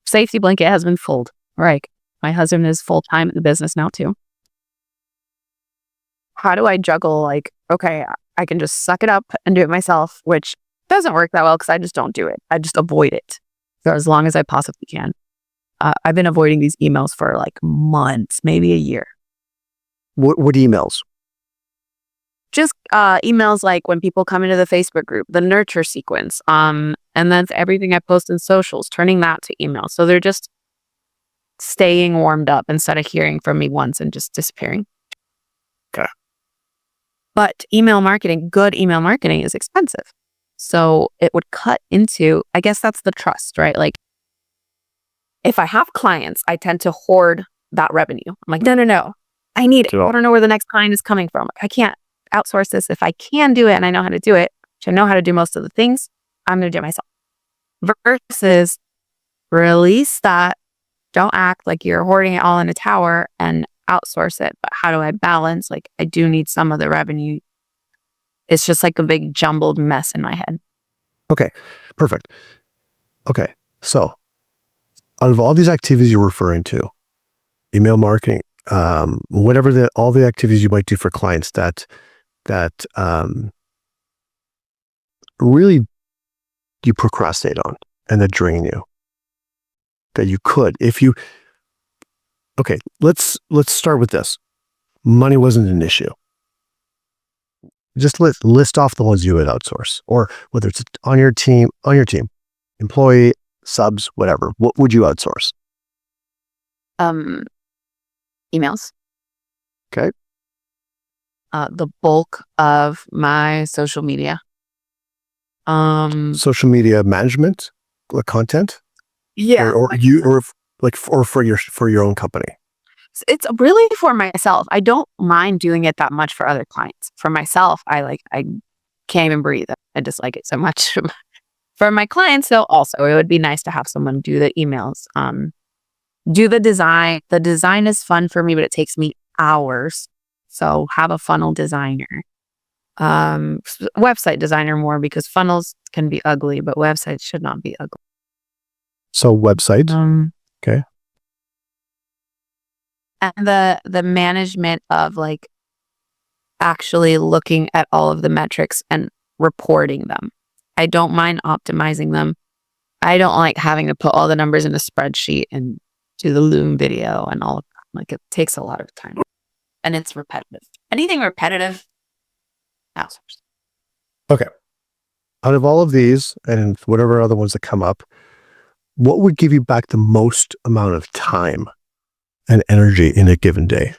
safety blanket has been pulled. Right. My husband is full-time in the business now too. How do I juggle okay, I can just suck it up and do it myself, which doesn't work that well because I just don't do it. I just avoid it for as long as I possibly can. I've been avoiding these emails for months, maybe a year. What emails? Just emails when people come into the Facebook group, the nurture sequence, and that's everything I post in socials, turning that to email. So they're just staying warmed up instead of hearing from me once and just disappearing. Okay. But good email marketing is expensive. So it would cut into, I guess that's the trust, right? If I have clients, I tend to hoard that revenue. I'm no. I need it. I don't know where the next client is coming from. I can't outsource this. If I can do it and I know how to do it, which I know how to do most of the things, I'm going to do it myself. Versus release that. Don't act like you're hoarding it all in a tower and outsource it. But how do I balance? I do need some of the revenue. It's just a big jumbled mess in my head. Okay, perfect. Okay, so out of all these activities you're referring to, email marketing, whatever all the activities you might do for clients that really you procrastinate on and that drain you, that you could, okay, let's start with this. Money wasn't an issue. Just list off the ones you would outsource, or whether it's on your team, employee, subs, whatever. What would you outsource? Emails. Okay. The bulk of my social media. Social media management, content. Yeah. Or for your own company. It's really for myself. I don't mind doing it that much for other clients. For myself, I can't even breathe. I dislike it so much. For my clients, though, also, it would be nice to have someone do the emails, do the design. The design is fun for me, but it takes me hours. So have a funnel designer, website designer more, because funnels can be ugly, but websites should not be ugly. So website. Okay. And the management of actually looking at all of the metrics and reporting them. I don't mind optimizing them. I don't like having to put all the numbers in a spreadsheet and do the Loom video and all of that. It takes a lot of time and it's repetitive. Anything repetitive, outsource. Okay. Out of all of these and whatever other ones that come up, what would give you back the most amount of time and energy in a given day?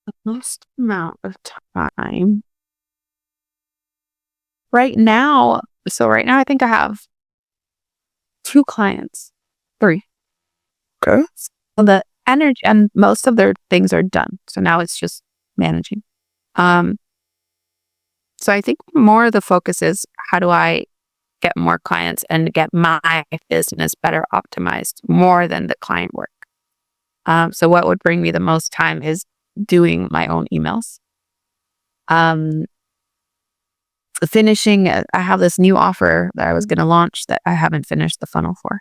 The most amount of time. Right now, I think I have 2 clients. 3. Okay. So the energy, and most of their things are done. So now it's just managing. Um, so I think more of the focus is how do I get more clients and get my business better optimized more than the client work. So what would bring me the most time is doing my own emails. Um, Finishing, I have this new offer that I was going to launch that I haven't finished the funnel for.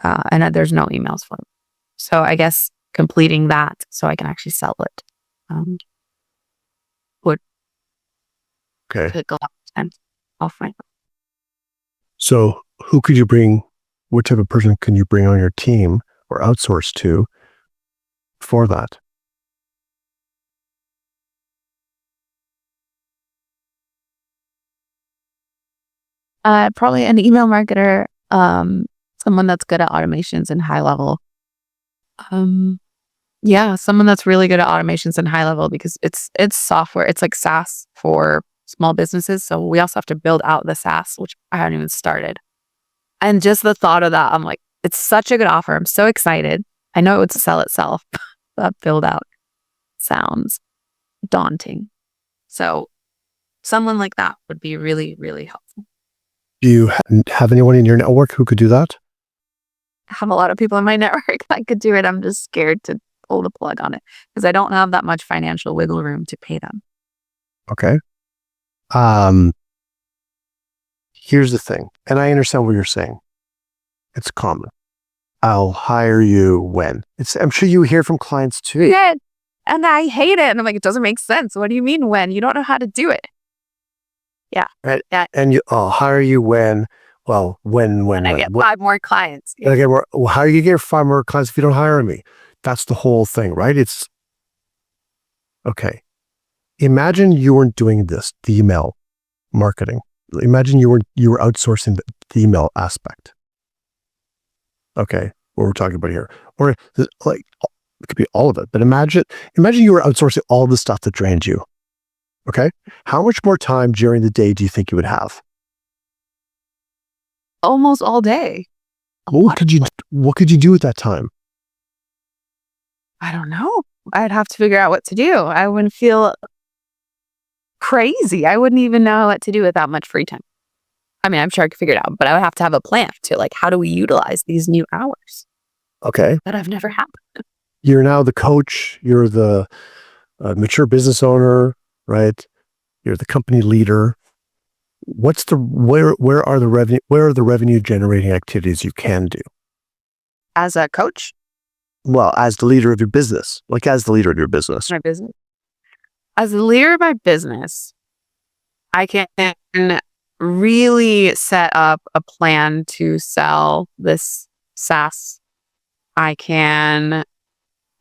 And there's no emails for it. So I guess completing that so I can actually sell it would take a lot of time. I'll find out. So what type of person can you bring on your team or outsource to for that? Probably an email marketer, someone that's good at automations and high level. Yeah, someone that's really good at automations and high level because it's software. It's like SaaS for small businesses. So we also have to build out the SaaS, which I haven't even started. And just the thought of that, I'm like, it's such a good offer. I'm so excited. I know it would sell itself. That build out sounds daunting. So someone like that would be really, really helpful. Do you have anyone in your network who could do that? I have a lot of people in my network that could do it. I'm just scared to pull the plug on it because I don't have that much financial wiggle room to pay them. Okay. Here's the thing, and I understand what you're saying. It's common. I'll hire you when. I'm sure you hear from clients too. Yeah, and I hate it. And I'm like, it doesn't make sense. What do you mean when? You don't know how to do it. Yeah. Right? Yeah. And I'll hire you when. Well, when I get 5 more clients. Yeah. Okay, well, how are you get 5 more clients if you don't hire me? That's the whole thing, right? It's okay. Imagine you weren't doing the email marketing. Imagine you were outsourcing the email aspect. Okay, what we're talking about here, or like it could be all of it. But imagine you were outsourcing all the stuff that drained you. Okay, how much more time during the day do you think you would have? Almost all day. What could you do at that time? I don't know. I'd have to figure out what to do. I wouldn't feel crazy. I wouldn't even know what to do with that much free time. I mean, I'm sure I could figure it out, but I would have to have a plan to like, how do we utilize these new hours? Okay. That I've never had. You're now the coach. You're the mature business owner, right? You're the company leader. Where are the revenue generating activities you can do? As a coach? Well, as the leader of your business, as the leader of your business. My business. As the leader of my business, I can really set up a plan to sell this SaaS. I can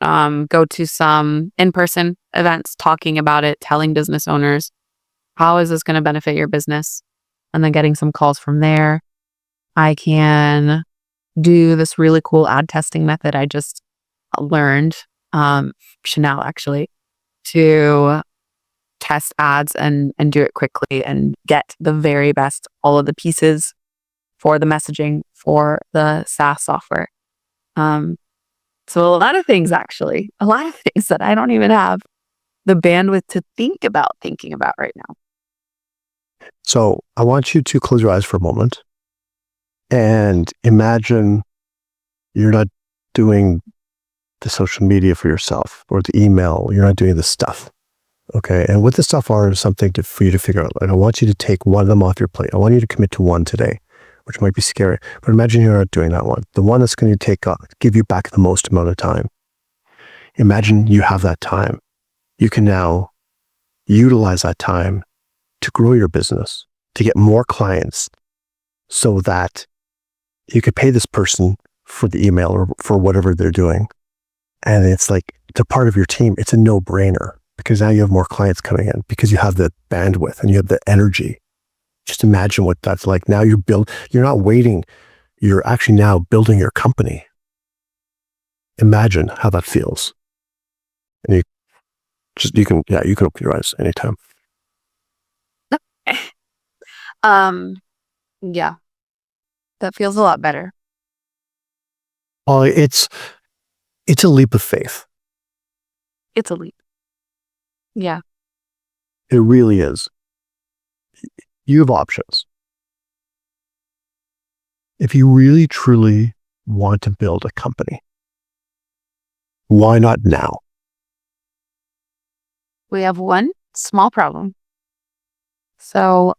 go to some in-person events talking about it, telling business owners, how is this going to benefit your business? And then getting some calls from there. I can do this really cool ad testing method I just learned, Chanel actually, to test ads and do it quickly and get the very best, all of the pieces for the messaging for the SaaS software. So a lot of things actually, a lot of things that I don't even have the bandwidth to thinking about right now. So I want you to close your eyes for a moment and imagine you're not doing the social media for yourself or the email. You're not doing the stuff. Okay. And what the stuff are is something for you to figure out. And I want you to take one of them off your plate. I want you to commit to one today, which might be scary, but imagine you're not doing that one. The one that's going to give you back the most amount of time. Imagine you have that time. You can now utilize that time to grow your business, to get more clients so that you could pay this person for the email or for whatever they're doing. And it's like, they're part of your team. It's a no-brainer because now you have more clients coming in because you have the bandwidth and you have the energy. Just imagine what that's like. Now you're not waiting. You're actually now building your company. Imagine how that feels. And you can open your eyes anytime. Yeah, that feels a lot better. Well, it's It's a leap of faith. It's a leap. Yeah. It really is. You have options. If you really, truly want to build a company, why not now? We have one small problem. So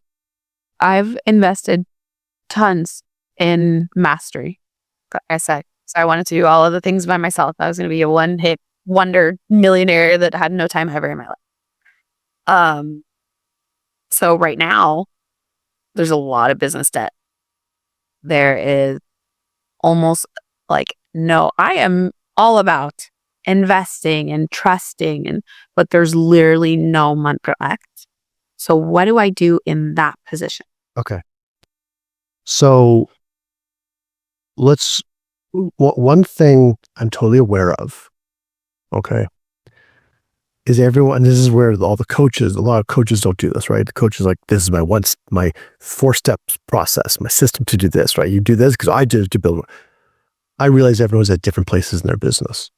I've invested tons in mastery. Like I said, so I wanted to do all of the things by myself. I was going to be a one-hit wonder millionaire that had no time ever in my life. So right now, there's a lot of business debt. There is almost like, no, I am all about investing and trusting, but there's literally no money left. So what do I do in that position? Okay. So one thing I'm totally aware of, okay, is everyone, this is where all the coaches, a lot of coaches don't do this, right? The coach is like, this is my 4-step process, my system to do this, right? You do this because I did it to build. I realize everyone's at different places in their business.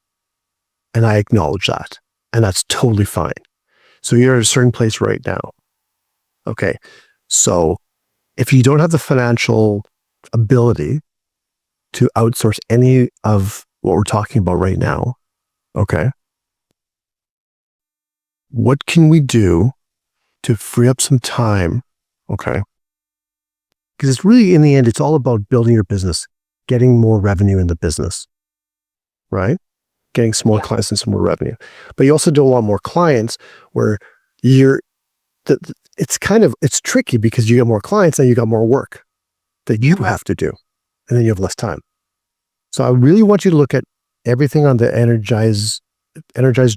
And I acknowledge that. And that's totally fine. So you're at a certain place right now. Okay. So if you don't have the financial ability to outsource any of what we're talking about right now, okay, what can we do to free up some time? Okay. Because it's really, in the end, it's all about building your business, getting more revenue in the business, right? Getting some more clients and some more revenue. But you also don't want more clients where it's tricky because you get more clients and you got more work that you have to do. And then you have less time. So I really want you to look at everything on the energized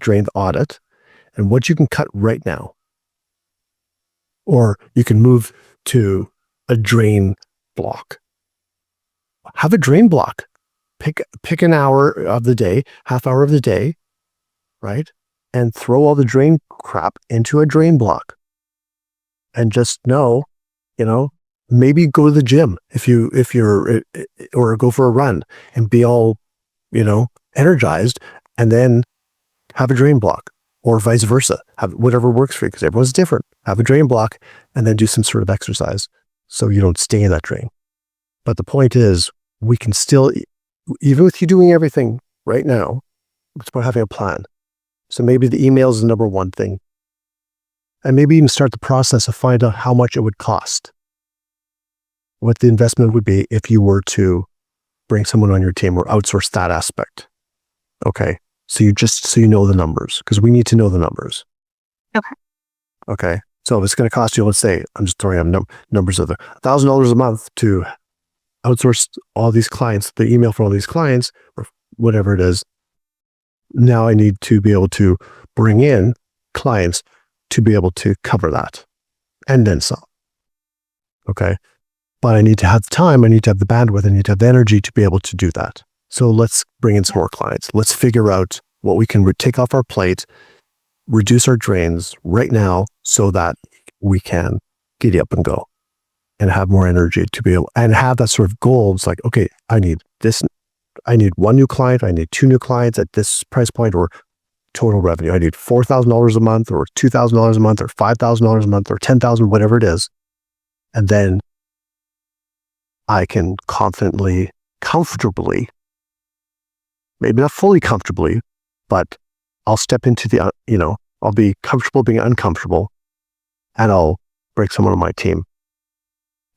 drained audit and what you can cut right now. Or you can move to a drain block. Have a drain block. Pick an hour of the day, half hour of the day, right? And throw all the drain crap into a drain block. And just know, maybe go to the gym or go for a run and be all, energized, and then have a drain block, or vice versa. Have whatever works for you, because everyone's different. Have a drain block and then do some sort of exercise so you don't stay in that drain. But the point is, we can still, even with you doing everything right now, it's about having a plan. So maybe the email is the number one thing. And maybe even start the process of finding out how much it would cost. What the investment would be if you were to bring someone on your team or outsource that aspect. Okay. So you know the numbers, because we need to know the numbers. Okay. So if it's going to cost you, let's say, I'm just throwing out numbers of $1,000 a month to outsource all these clients, the email for all these clients, or whatever it is. Now I need to be able to bring in clients to be able to cover that and then some. Okay. But I need to have the time, I need to have the bandwidth, I need to have the energy to be able to do that. So let's bring in some more clients. Let's figure out what we can take off our plate, reduce our drains right now so that we can giddy up and go and have more energy to be able, and have that sort of goal. It's like, okay, I need one new client, I need 2 new clients at this price point, or total revenue. I need $4,000 a month, or $2,000 a month, or $5,000 a month, or $10,000, whatever it is. And then I can confidently, comfortably, maybe not fully comfortably, but I'll step into the, I'll be comfortable being uncomfortable, and I'll bring someone on my team.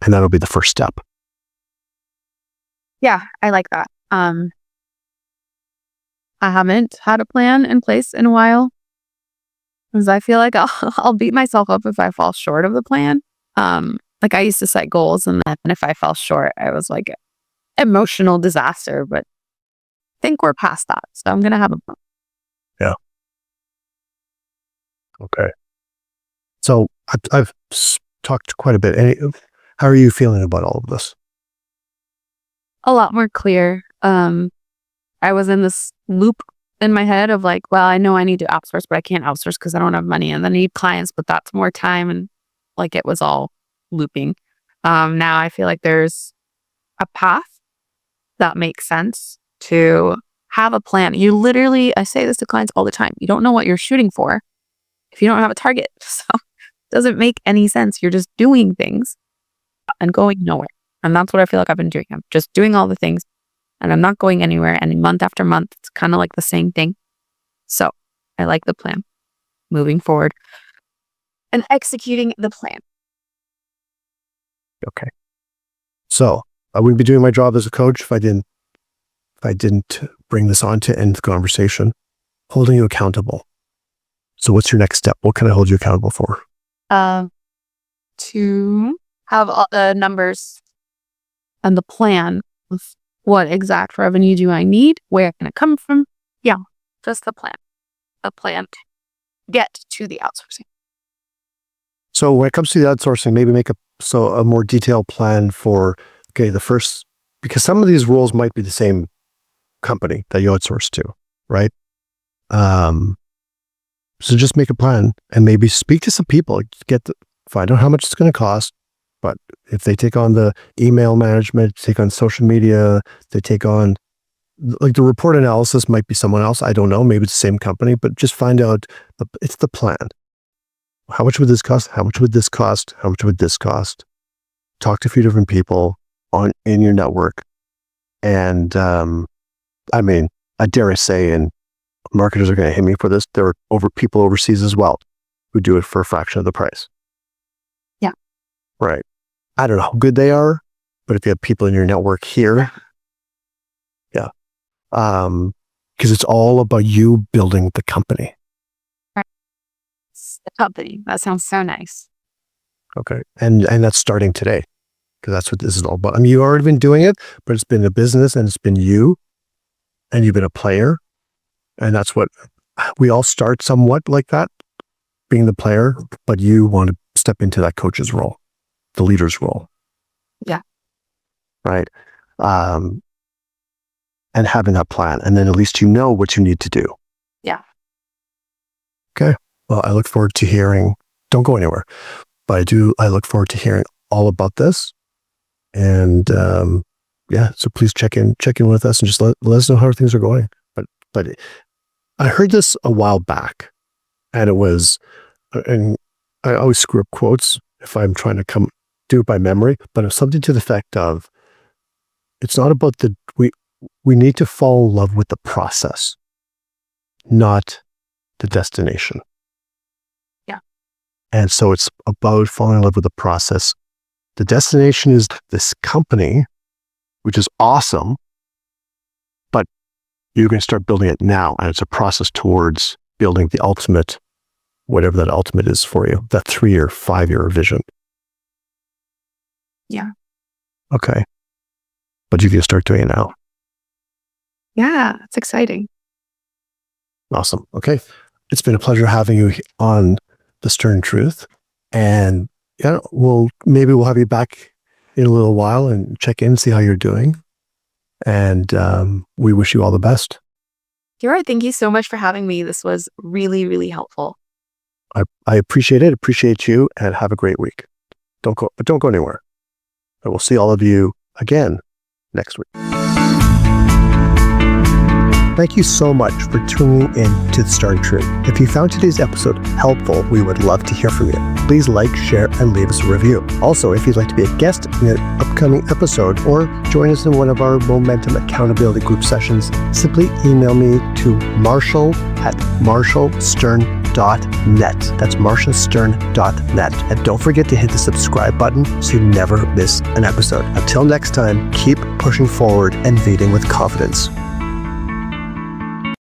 And that'll be the first step. Yeah, I like that. I haven't had a plan in place in a while, because I feel like I'll beat myself up if I fall short of the plan. Like I used to set goals, and then if I fell short, I was like emotional disaster. But I think we're past that, so I'm gonna have a plan. Yeah. Okay. So I've talked quite a bit. How are you feeling about all of this? A lot more clear. I was in this loop in my head of like, well, I know I need to outsource, but I can't outsource because I don't have money, and then I need clients, but that's more time, and like it was all looping. Now I feel like there's a path that makes sense to have a plan. You literally, I say this to clients all the time. You don't know what you're shooting for if you don't have a target. So it doesn't make any sense. You're just doing things and going nowhere. And that's what I feel like I've been doing. I'm just doing all the things and I'm not going anywhere. And month after month, it's kind of like the same thing. So I like the plan, moving forward and executing the plan. Okay. So I wouldn't be doing my job as a coach if I didn't bring this on to end the conversation. Holding you accountable. So what's your next step? What can I hold you accountable for? To have all the numbers and the plan of what exact revenue do I need? Where can it come from? Yeah, just the plan. A plan to get to the outsourcing. So when it comes to the outsourcing, maybe make a more detailed plan for, okay, because some of these roles might be the same company that you outsource to, right? So just make a plan and maybe speak to some people, find out how much it's going to cost. But if they take on the email management, take on social media, they take on like the report analysis might be someone else. I don't know. Maybe it's the same company, but just find out it's the plan. How much would this cost? How much would this cost? How much would this cost? Talk to a few different people in your network. And I dare say, and marketers are going to hit me for this, there are people overseas as well who do it for a fraction of the price. Yeah. Right. I don't know how good they are, but if you have people in your network here, yeah. Because it's all about you building the company. The company. That sounds so nice. Okay. And that's starting today, because that's what this is all about. I mean, you've already been doing it, but it's been a business and it's been you, and you've been a player. And that's what we all start somewhat like that, being the player, but you want to step into that coach's role, the leader's role. Yeah. Right. And having that plan. And then at least you know what you need to do. Yeah. Okay. Well, I look forward to hearing, don't go anywhere, but I look forward to hearing all about this. And so please check in with us and just let us know how things are going. But I heard this a while back, and and I always screw up quotes if I'm trying to do it by memory, but it's something to the effect of, it's not about we need to fall in love with the process, not the destination. Yeah. And so it's about falling in love with the process. The destination is this company, which is awesome, but you're going to start building it now. And it's a process towards building the ultimate, whatever that ultimate is for you, that 3-year, 5-year vision. Yeah. Okay. But you can start doing it now. Yeah, it's exciting. Awesome. Okay. It's been a pleasure having you on The Stern Truth. And yeah, maybe we'll have you back in a little while and check in, see how you're doing. And we wish you all the best. Kira, thank you so much for having me. This was really, really helpful. I appreciate it. Appreciate you, and have a great week. Don't go anywhere. And we'll see all of you again next week. Thank you so much for tuning in to The Stern Truth. If you found today's episode helpful, we would love to hear from you. Please like, share, and leave us a review. Also, if you'd like to be a guest in an upcoming episode or join us in one of our Momentum Accountability Group sessions, simply email me to marshall@marshallstern.net. That's marshallstern.net. And don't forget to hit the subscribe button so you never miss an episode. Until next time, keep pushing forward and leading with confidence.